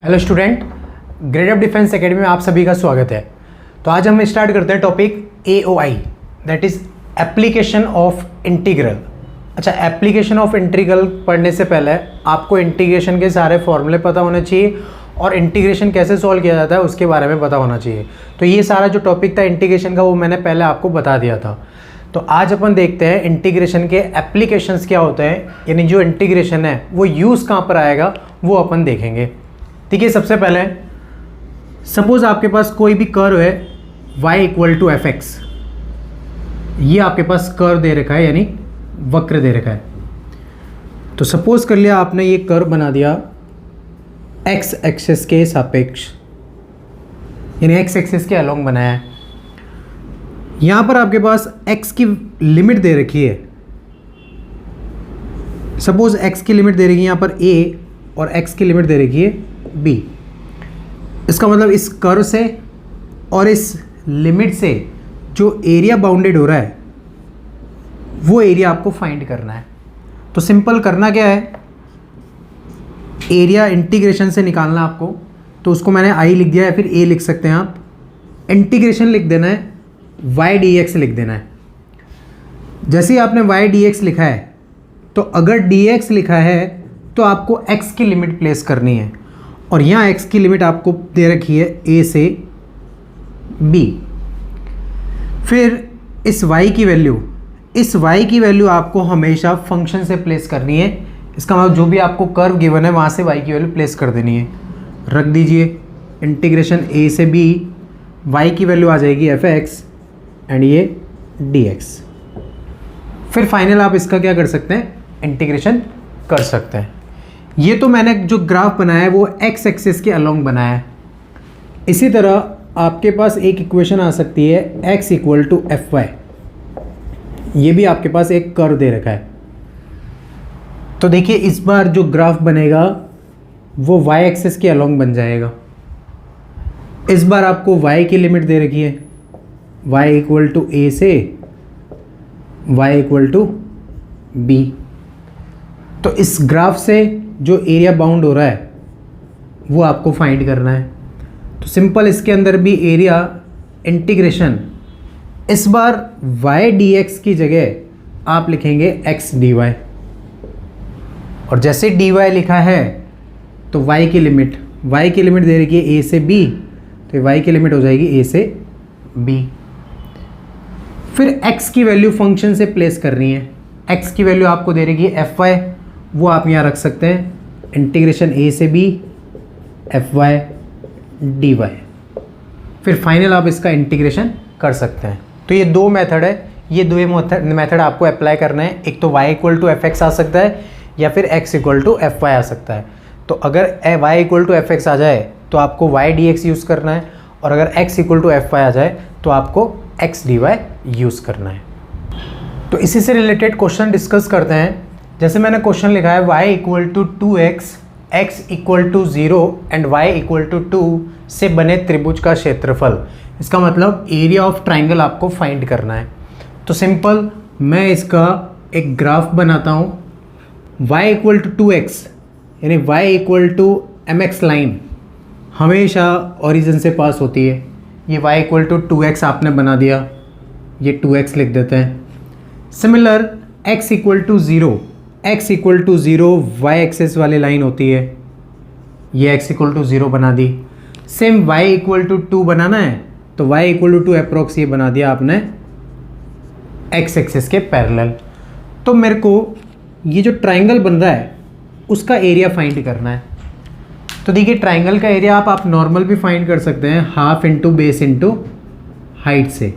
Hello student, grade of defence academy में आप सभी का स्वागत है। तो आज हम स्टार्ट करते हैं topic AOI, that is application of integral. अच्छा, एप्लीकेशन ऑफ इंटीग्रल पढ़ने से पहले आपको इंटीग्रेशन के सारे फॉर्मूले पता होने चाहिए और इंटीग्रेशन कैसे सॉल्व किया जाता है उसके बारे में पता होना चाहिए। तो ये सारा जो टॉपिक था इंटीग्रेशन का वो मैंने पहले आपको बता दिया था। तो आज अपन देखते हैं इंटीग्रेशन के एप्लीकेशंस क्या होते हैं, यानी जो इंटीग्रेशन है वो यूज़ कहाँ पर आएगा वो अपन देखेंगे। ठीक है, सबसे पहले सपोज आपके पास कोई भी कर्व है y = fx, ये आपके पास कर्व दे रखा है यानी वक्र दे रखा है। तो सपोज कर लिया आपने ये कर्व बना दिया x एक्सिस के सापेक्ष, यानी x एक्सिस के अलोंग बनाया है। यहाँ पर आपके पास x की लिमिट दे रखी है, सपोज x की लिमिट दे रखी है यहाँ पर a और x की लिमिट दे रखी है b। इसका मतलब इस कर्व से और इस लिमिट से जो एरिया बाउंडेड हो रहा है वो एरिया आपको फाइंड करना है। तो सिंपल करना क्या है, एरिया इंटीग्रेशन से निकालना आपको। तो उसको मैंने i लिख दिया है, फिर a लिख सकते हैं आप। इंटीग्रेशन लिख देना है, y dx लिख देना है। जैसे ही आपने y dx लिखा है तो अगर dx लिखा है तो आपको x की लिमिट प्लेस करनी है, और यहाँ x की लिमिट आपको दे रखी है a से b। फिर इस y की वैल्यू आपको हमेशा फंक्शन से प्लेस करनी है। इसका मतलब जो भी आपको कर्व गिवन है वहाँ से y की वैल्यू प्लेस कर देनी है। रख दीजिए इंटीग्रेशन a से b, y की वैल्यू आ जाएगी fx एंड ये dx। फिर फाइनल आप इसका क्या कर सकते हैं, इंटीग्रेशन कर सकते हैं। ये तो मैंने जो ग्राफ बनाया है वो x एक्सिस के अलोंग बनाया है। इसी तरह आपके पास एक इक्वेशन आ सकती है x = fy, ये भी आपके पास एक कर्व दे रखा है। तो देखिए इस बार जो ग्राफ बनेगा वो y एक्सिस के अलोंग बन जाएगा। इस बार आपको y की लिमिट दे रखी है, y = a से y = b। तो इस ग्राफ से जो एरिया बाउंड हो रहा है वो आपको फाइंड करना है। तो सिंपल इसके अंदर भी एरिया इंटीग्रेशन, इस बार y dx की जगह आप लिखेंगे x dy, और जैसे dy लिखा है तो y की लिमिट दे रखी है a से b, तो y की लिमिट हो जाएगी a से b। फिर x की वैल्यू फंक्शन से प्लेस करनी है। x की वैल्यू आपको दे रखी है fy, वो आप यहाँ रख सकते हैं इंटीग्रेशन a से b fy dy। फिर फाइनल आप इसका इंटीग्रेशन कर सकते हैं। तो ये दो मेथड है, ये दो मेथड आपको अप्लाई करना है। एक तो y = fx आ सकता है या फिर x = fy आ सकता है। तो अगर y = fx आ जाए तो आपको y dx यूज़ करना है, और अगर x = fy आ जाए तो आपको x dy यूज़ करना है। तो इसी से रिलेटेड क्वेश्चन डिस्कस करते हैं। जैसे मैंने क्वेश्चन लिखा है y = 2x, x = 0 and y = 2 से बने त्रिभुज का क्षेत्रफल। इसका मतलब एरिया ऑफ ट्राइंगल आपको फाइंड करना है। तो सिंपल मैं इसका एक ग्राफ बनाता हूँ। y = 2x यानी y = mx लाइन हमेशा ओरिजिन से पास होती है। ये y = 2x आपने बना दिया, ये 2x लिख देते हैं। सिमिलर x = 0 y एक्सिस वाली लाइन होती है, ये x = 0 बना दी। सेम y = 2 बनाना है तो y = 2 अप्रोक्स ये बना दिया आपने x एक्सिस के पैरेलल। तो मेरे को ये जो ट्राइंगल बन रहा है उसका एरिया फाइंड करना है। तो देखिए ट्राइंगल का एरिया आप नॉर्मल भी फाइंड कर सकते हैं, half into base into height से,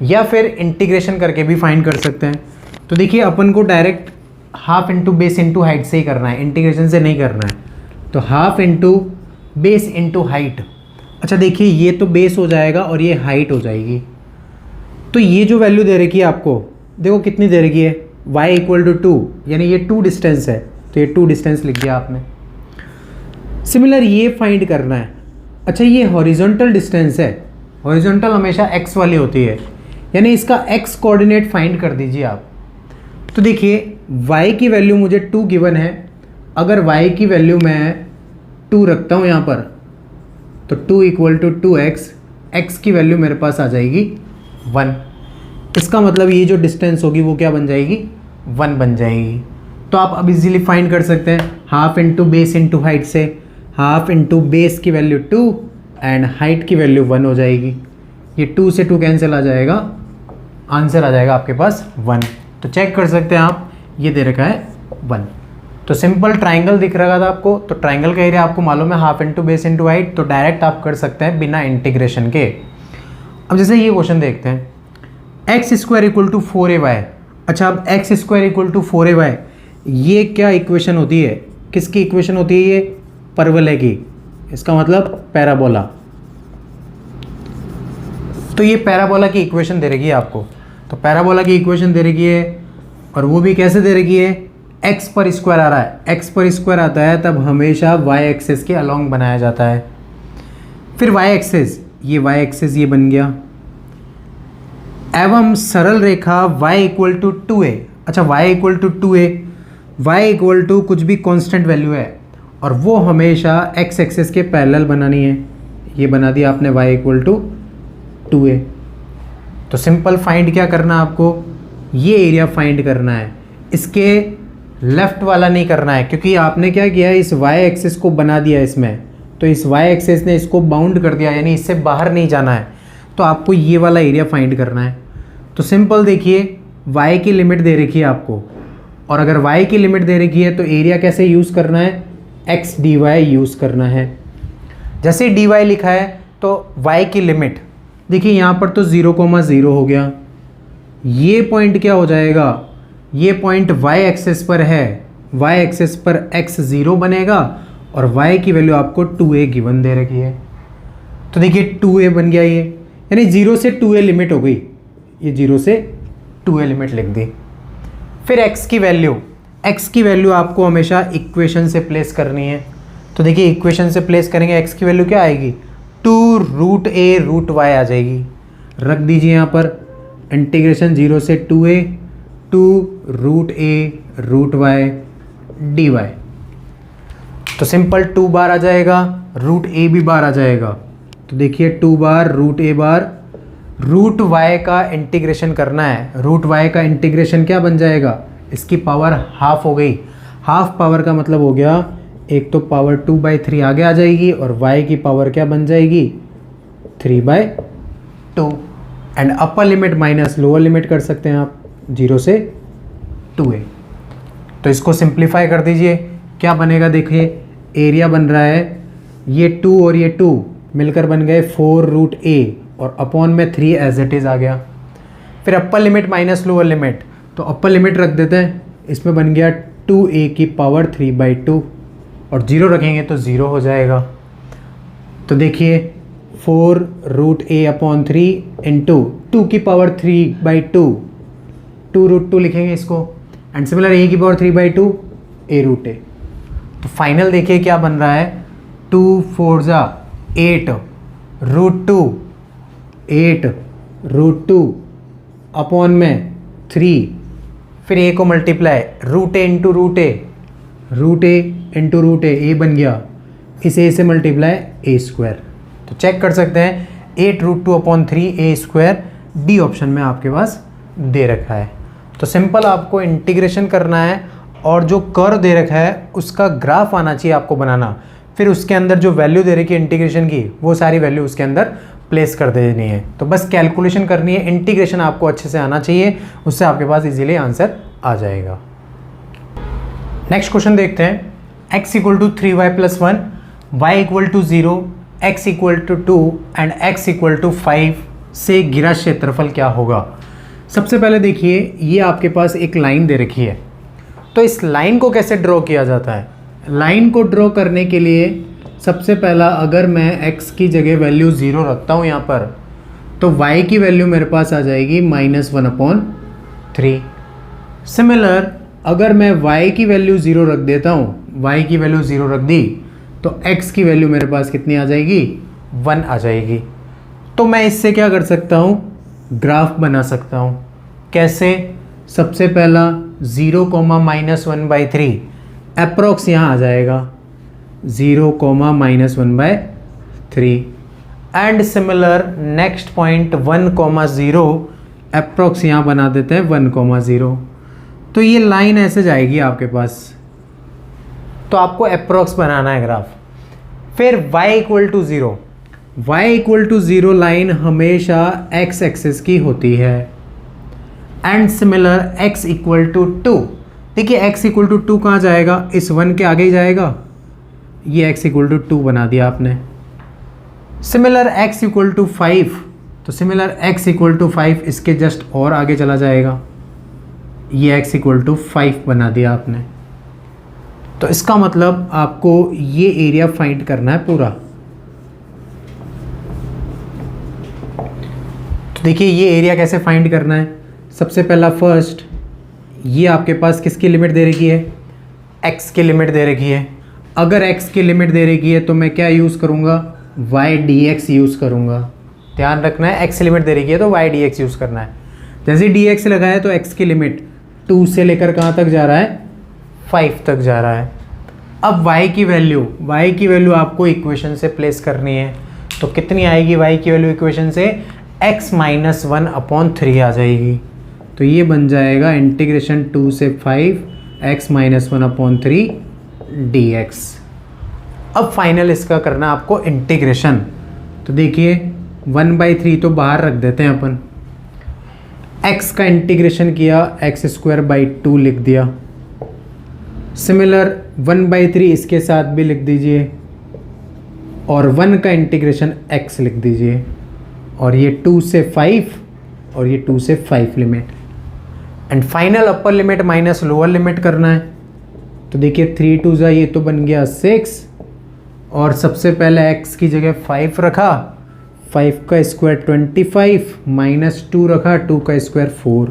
या फिर इंटीग्रेशन करके भी फाइंड कर सकते हैं। तो देखिए अपन को direct half into base into height से ही करना है, इंटीग्रेशन से नहीं करना है। तो half into base into height. अच्छा देखिए ये तो बेस हो जाएगा और ये हाइट हो जाएगी। तो ये जो वैल्यू दे रखी है आपको, देखो कितनी दे रखी है, y = 2 यानी ये 2 डिस्टेंस है, तो ये 2 डिस्टेंस लिख दिया आपने। सिमिलर ये फाइंड करना है। अच्छा ये हॉरिजॉन्टल डिस्टेंस है, हॉरिजॉन्टल हमेशा x वाली होती है, यानी इसका x कोऑर्डिनेट फाइंड कर दीजिए आप। तो देखिए y की वैल्यू मुझे 2 गिवन है, अगर y की वैल्यू मैं 2 रखता हूँ यहाँ पर, तो 2 इक्वल टू 2x, x की वैल्यू मेरे पास आ जाएगी 1। इसका मतलब ये जो डिस्टेंस होगी वो क्या बन जाएगी, 1 बन जाएगी। तो आप अब इजीली फाइंड कर सकते हैं, half into base into height से, हाफ इंटू बेस की वैल्यू 2 एंड हाइट की वैल्यू 1 हो जाएगी। ये 2 से 2 कैंसिल आ जाएगा, आंसर आ जाएगा आपके पास 1। तो चेक कर सकते हैं आप, ये दे रखा है 1। तो सिंपल ट्राइंगल दिख रहा था आपको, तो ट्राइंगल का एरिया आपको मालूम है half into base into height, तो डायरेक्ट आप कर सकते हैं बिना इंटीग्रेशन के। अब जैसे ये क्वेश्चन देखते हैं, x square equal to 4ay। अच्छा, अब x square equal to 4ay, ये क्या इक्वेशन होती है, किसकी इक्वेशन होती है, ये परवलय की, इसका मतलब पैराबोला। तो ये पैराबोला की इक्वेशन दे रखी है आपको, तो पैराबोला की इक्वेशन दे रखी है, और वो भी कैसे दे रखी है, एक्स पर स्क्वायर आ रहा है, एक्स पर स्क्वायर आता है तब हमेशा वाई एक्सेस के अलोंग बनाया जाता है। फिर वाई एक्सेस, ये वाई एक्सेस ये बन गया, एवं सरल रेखा y इक्वल टू 2a। अच्छा, y equal to 2a, y equal to कुछ भी कांस्टेंट वैल्यू है और वो हमेशा x एक्सेस के पैरेलल बनानी है। ये बना दिया आपने y इक्वल टू 2a। तो सिंपल फाइंड क्या करना है आपको, ये एरिया फाइंड करना है, इसके लेफ्ट वाला नहीं करना है, क्योंकि आपने क्या किया है, इस y एक्सेस को बना दिया इसमें, तो इस y एक्सेस ने इसको बाउंड कर दिया, यानी इससे बाहर नहीं जाना है। तो आपको ये वाला एरिया फाइंड करना है। तो सिंपल देखिए, y की लिमिट दे रखी है आपको, और अगर y की लिमिट दे रखी है तो एरिया कैसे यूज़ करना है, x dy यूज़ करना है। जैसे dy लिखा है तो y की लिमिट देखिए, यहाँ पर तो 0,0 हो गया, ये पॉइंट क्या हो जाएगा, ये पॉइंट y एक्सेस पर है, y एक्सेस पर x 0 बनेगा और y की वैल्यू आपको 2a गिवन दे रखी है। तो देखिए 2a बन गया ये, यानी 0 से 2a लिमिट हो गई, ये 0 से 2a लिमिट लिख दी। फिर x की वैल्यू आपको हमेशा इक्वेशन से प्लेस करनी है। तो देखिए इक्वेशन से प्लेस करेंगे, x की वैल्यू क्या आएगी, 2√a√y आ जाएगी। रख दीजिए यहाँ पर, इंटीग्रेशन 0 से 2a 2√a√y dy। तो सिंपल 2 बार आ जाएगा, √a भी बार आ जाएगा। तो देखिए 2 बार √a बार, √y का इंटीग्रेशन करना है, √y का इंटीग्रेशन क्या बन जाएगा, इसकी पावर हाफ हो गई। हाफ पावर का मतलब हो गया, एक तो पावर 2/3 आगे आ जाएगी और y की पावर क्या बन जाएगी, 3/2। And upper limit minus lower limit कर सकते हैं आप, 0 से 2a। तो इसको सिंप्लीफाई कर दीजिए, क्या बनेगा, देखिए एरिया बन रहा है, ये 2 और ये 2 मिलकर बन गए 4√a और अपॉन में 3 एज इट इज़ आ गया। फिर upper limit minus lower limit, तो अपर लिमिट रख देते हैं, इसमें बन गया 2a की पावर 3/2 और 0 रखेंगे तो 0 हो जाएगा। तो देखिए 4√a/3 इंटू 2 की पावर 3/2, 2√2 लिखेंगे इसको, एंड सिमिलर a की पावर 3/2 a√a। तो फाइनल देखिए क्या बन रहा है, 2 4 8√2 8√2 अपॉन में 3, फिर a को multiply √a into √a, √a into √a, a बन गया, इस a से मल्टीप्लाई a²। तो चेक कर सकते हैं 8√2/3 a², डी ऑप्शन में आपके पास दे रखा है। तो सिंपल आपको इंटीग्रेशन करना है और जो कर्व दे रखा है उसका ग्राफ आना चाहिए आपको बनाना, फिर उसके अंदर जो वैल्यू दे रखी है इंटीग्रेशन की वो सारी वैल्यू उसके अंदर प्लेस कर देनी है। तो बस कैलकुलेशन करनी है, इंटीग्रेशन आपको अच्छे से आना चाहिए, उससे आपके पास इजीली आंसर आ जाएगा। नेक्स्ट क्वेश्चन देखते हैं, x equal to 3y+1, y equal to 0, x equal to 2 and x equal to 5 से घिरा क्षेत्रफल क्या होगा। सबसे पहले देखिए ये आपके पास एक लाइन दे रखी है, तो इस लाइन को कैसे ड्रॉ किया जाता है। लाइन को ड्रॉ करने के लिए सबसे पहला, अगर मैं x की जगह वैल्यू 0 रखता हूँ यहाँ पर, तो y की वैल्यू मेरे पास आ जाएगी -1/3। सिमिलर अगर मैं y की वैल्यू 0 रख देता हूँ, y की वैल्यू 0 रख दी, तो x की वैल्यू मेरे पास कितनी आ जाएगी, 1 आ जाएगी। तो मैं इससे क्या कर सकता हूँ, ग्राफ बना सकता हूँ। कैसे, सबसे पहला 0, -1/3 अप्रॉक्स यहाँ आ जाएगा, 0 comma -1/3 and similar next point 1,0 approx यहाँ बना देते हैं 1,0। तो ये लाइन ऐसे जाएगी आपके पास, तो आपको अप्रॉक्स बनाना है ग्राफ। फिर y equal to 0, y equal to 0 line हमेशा x एक्सिस की होती है and similar x equal to 2। देखिए x इक्वल टू 2 कहाँ जाएगा, इस 1 के आगे ही जाएगा, ये x इक्वल टू 2 बना दिया आपने। सिमिलर x इक्वल टू 5, तो सिमिलर x इक्वल टू 5 इसके जस्ट और आगे चला जाएगा, ये x इक्वल टू 5 बना दिया आपने। तो इसका मतलब आपको ये एरिया फाइंड करना है पूरा। तो देखिए ये एरिया कैसे फाइंड करना है। सबसे पहला फर्स्ट, ये आपके पास किसकी लिमिट दे रखी है, x की लिमिट दे रखी है। अगर x की लिमिट दे रखी है तो मैं क्या यूज़ करूँगा, y dx यूज़ करूँगा। ध्यान रखना है x लिमिट दे रखी है तो y dx यूज़ करना है। जैसे dx लगाया तो x की लिमिट 2 से लेकर कहाँ तक जा रहा है, 5 तक जा रहा है। अब y की वैल्यू आपको इक्वेशन से प्लेस करनी है। तो कितनी आएगी y की वैल्यू इक्वेशन से, x - 1/3 आ जाएगी। तो ये बन जाएगा इंटीग्रेशन 2 से 5 x - 1/3 dx। अब फाइनल इसका करना आपको इंटीग्रेशन। तो देखिए 1/3 तो बाहर रख देते हैं अपन, x का इंटीग्रेशन किया x² लिख दिया। सिमिलर 1/3 इसके साथ भी लिख दीजिए और 1 का इंटीग्रेशन x लिख दीजिए, और ये 2 से 5 और ये 2 से 5 limit and final upper limit minus lower limit करना है। तो देखिए 3 2 जा, ये तो बन गया 6 और सबसे पहले x की जगह 5 रखा, 5 का स्क्वायर 25 -2 रखा, 2 का स्क्वायर 4।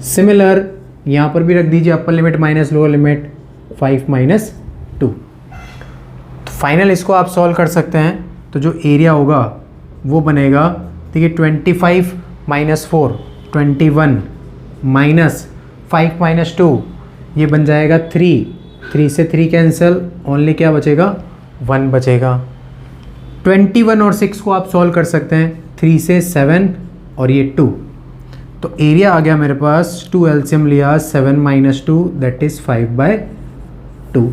सिमिलर यहाँ पर भी रख दीजिए upper limit minus lower limit 5 - 2। तो फाइनल इसको आप सॉल्व कर सकते हैं। तो जो एरिया होगा वो बनेगा, देखिए 25 - 4 21 -5 - 2, ये बन जाएगा 3 से 3 कैंसिल, ओनली क्या बचेगा, 1 बचेगा। 21 और 6 को आप सॉल्व कर सकते हैं, 3 से 7 और ये 2। तो एरिया आ गया मेरे पास, 2 एलसीएम लिया, 7 - 2 दैट इज़ 5/2।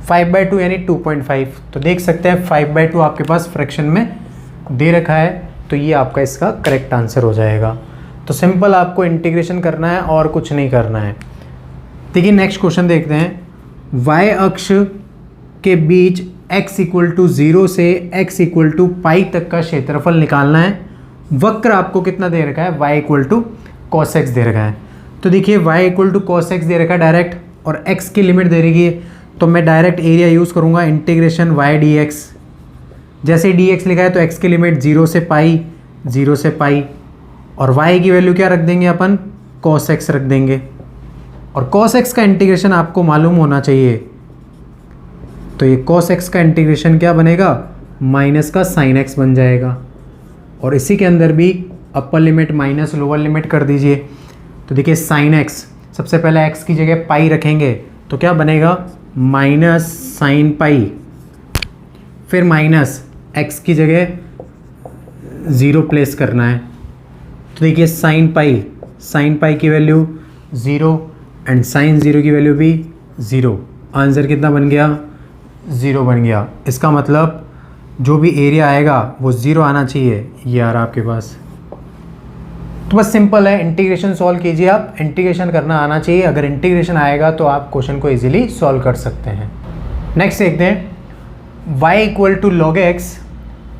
5/2 यानी 2.5। तो देख सकते हैं 5/2 आपके पास फ्रैक्शन में दे रखा है, तो ये आपका इसका करेक्ट आंसर हो जाएगा। तो सिंपल आपको इंटीग्रेशन करना है और कुछ नहीं करना है। देखिए नेक्स्ट क्वेश्चन देखते हैं। y अक्ष के बीच x इक्वल टू 0 से x इक्वल टू पाई तक का क्षेत्रफल निकालना है। वक्र आपको कितना दे रखा है, y equal to cos x दे रखा है। तो देखिए y equal to cos x दे रखा है डायरेक्ट, और x की लिमिट दे रखी है, तो मैं डायरेक्ट एरिया यूज़ करूँगा, इंटीग्रेशन y dx। जैसे dx लिखा है तो x की लिमिट 0 से पाई, और y की वैल्यू क्या रख देंगे अपन, cos x रख देंगे। और cos x का इंटीग्रेशन आपको मालूम होना चाहिए, तो ये cos x का इंटीग्रेशन क्या बनेगा, माइनस का sin x बन जाएगा। और इसी के अंदर भी upper limit minus lower limit कर दीजिए। तो देखिए sin x, सबसे पहले x की जगह पाई रखेंगे तो क्या बनेगा, माइनस sin पाई, फिर माइनस x की जगह 0 प्लेस करना है। तो देखिए sin पाई की वैल्यू 0 एंड sin 0 की वैल्यू भी 0। आंसर कितना बन गया, 0 बन गया। इसका मतलब जो भी एरिया आएगा वो 0 आना चाहिए, ये आ रहा आपके पास। तो बस सिंपल है, इंटीग्रेशन सॉल्व कीजिए आप, इंटीग्रेशन करना आना चाहिए। अगर इंटीग्रेशन आएगा तो आप क्वेश्चन को इजीली सॉल्व कर सकते हैं। नेक्स्ट देखते हैं, y equal to log x,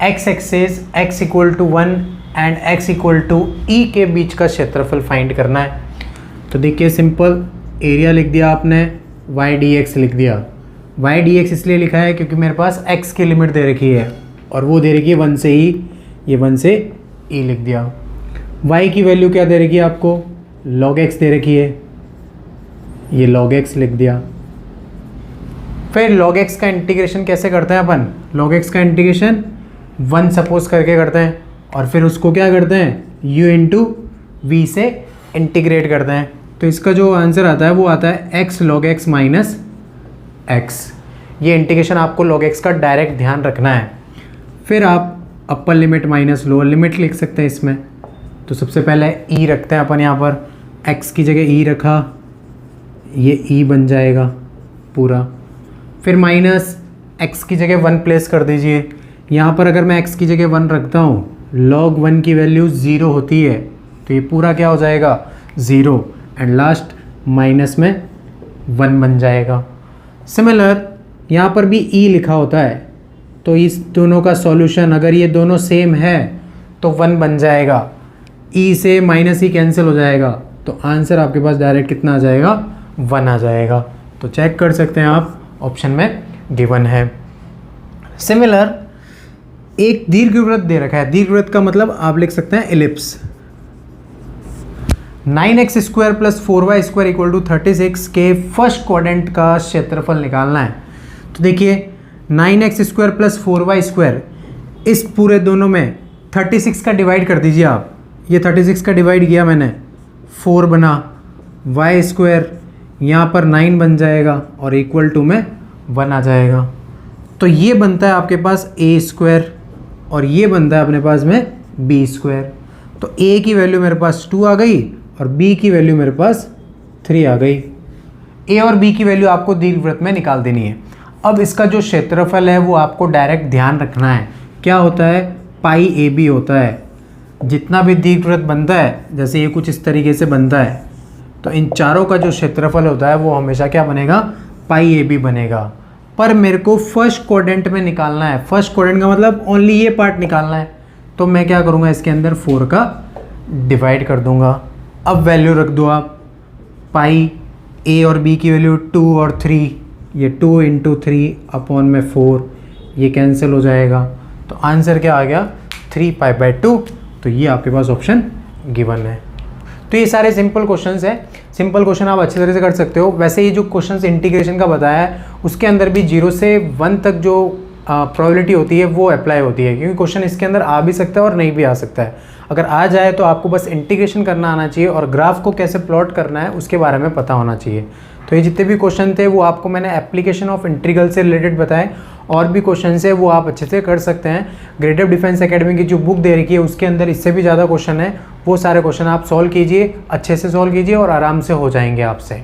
x axis x equal to 1 and x equal to e के बीच का क्षेत्रफल फाइंड करना है। तो देखिए सिंपल, एरिया लिख दिया आपने, y dx लिख दिया। y dx इसलिए लिखा है क्योंकि मेरे पास x की लिमिट दे रखी है और वो दे रखी है 1 से e, ये 1 से e लिख दिया। y की वैल्यू क्या दे रखी है आपको, log x दे रखी है, ये log x लिख दिया। फिर log x का इंटीग्रेशन कैसे करते हैं अपन, log x का इंटीग्रेशन 1 सपोज करके करते हैं और फिर उसको क्या करते हैं, u इंटू वी से इंटीग्रेट करते हैं। तो इसका जो आंसर आता है वो आता है x log x minus x। ये इंटीग्रेशन आपको log x का डायरेक्ट ध्यान रखना है। फिर आप upper limit minus lower limit लिख सकते हैं इसमें। तो सबसे पहले e रखते हैं अपन यहाँ पर, x की जगह e रखा, ये e बन जाएगा पूरा। फिर माइनस x की जगह 1 प्लेस कर दीजिए। यहाँ पर अगर मैं x की जगह 1 रखता हूँ, log 1 की वैल्यू 0 होती है, तो ये पूरा क्या हो जाएगा 0, एंड लास्ट माइनस में 1 बन जाएगा। सिमिलर यहाँ पर भी e लिखा होता है, तो इस दोनों का सॉल्यूशन अगर ये दोनों सेम है तो 1 बन जाएगा, e से माइनस e कैंसिल हो जाएगा, तो आंसर आपके पास डायरेक्ट कितना आ जाएगा 1 आ जाएगा। तो चेक कर सकते हैं आप, ऑप्शन में गिवन है। सिमिलर एक दीर्घवृत्त दे रखा है, दीर्घवृत्त का मतलब आप लिख सकते हैं ellipse. 9x square plus 4y square equal to 36 के फर्स्ट क्वाड्रेंट का क्षेत्रफल निकालना है। तो देखिए 9x square plus 4y square, इस पूरे दोनों में 36 का डिवाइड कर दीजिए आप। ये 36 का डिवाइड किया मैंने, 4 बना, y स्क्वायर यहाँ पर 9 बन जाएगा और इक्वल टू में 1 आ जाएगा। तो ये बनता है आपके पास a स्क्वायर और ये बनता है अपने पास में b स्क्वायर। तो a की वैल्यू मेरे पास 2 आ गई और b की वैल्यू मेरे पास 3 आ गई। a और b की वैल्यू आपको दीर्घवृत्त में निकाल देनी है। अब इसका जो क्षेत्रफल है वो आपको डायरेक्ट ध्यान रखना है, क्या होता है पाई ए बी होता है। जितना भी दीर्घवृत्त बनता है, जैसे ये कुछ इस तरीके से बनता है, तो इन चारों का जो क्षेत्रफल होता है वो हमेशा क्या बनेगा पाई ए बी बनेगा। पर मेरे को फर्स्ट क्वाड्रेंट में निकालना है, फर्स्ट क्वाड्रेंट का मतलब ओनली ये पार्ट निकालना है, तो मैं क्या करूँगा इसके अंदर 4 का डिवाइड कर दूँगा। अब वैल्यू रख दो आप, पाई ए और बी की वैल्यू 2 और 3, ये 2 इंटू 3 अपॉन में 4, ये कैंसिल हो जाएगा। तो आंसर क्या आ गया 3π/2। तो ये आपके पास ऑप्शन गिवन है। तो ये सारे सिंपल क्वेश्चंस हैं, सिंपल क्वेश्चन आप अच्छी तरह से कर सकते हो। वैसे ये जो क्वेश्चंस इंटीग्रेशन का बताया है उसके अंदर भी 0 से 1 तक जो प्रोबेबिलिटी होती है वो अप्लाई होती है, क्योंकि क्वेश्चन इसके अंदर आ भी सकता है और नहीं भी आ सकता है। अगर आ जाए तो आपको बस इंटीग्रेशन करना आना चाहिए और ग्राफ को कैसे प्लॉट करना है उसके बारे में पता होना चाहिए। तो ये जितने भी क्वेश्चन थे वो आपको मैंने एप्लीकेशन ऑफ इंटीग्रल से रिलेटेड बताए, और भी क्वेश्चन है वो आप अच्छे से कर सकते हैं। ग्रेड ऑफ डिफेंस एकेडमी की जो बुक दे रखी है उसके अंदर इससे भी ज़्यादा क्वेश्चन है, वो सारे क्वेश्चन आप सॉल्व कीजिए, अच्छे से सॉल्व कीजिए और आराम से हो जाएंगे आपसे।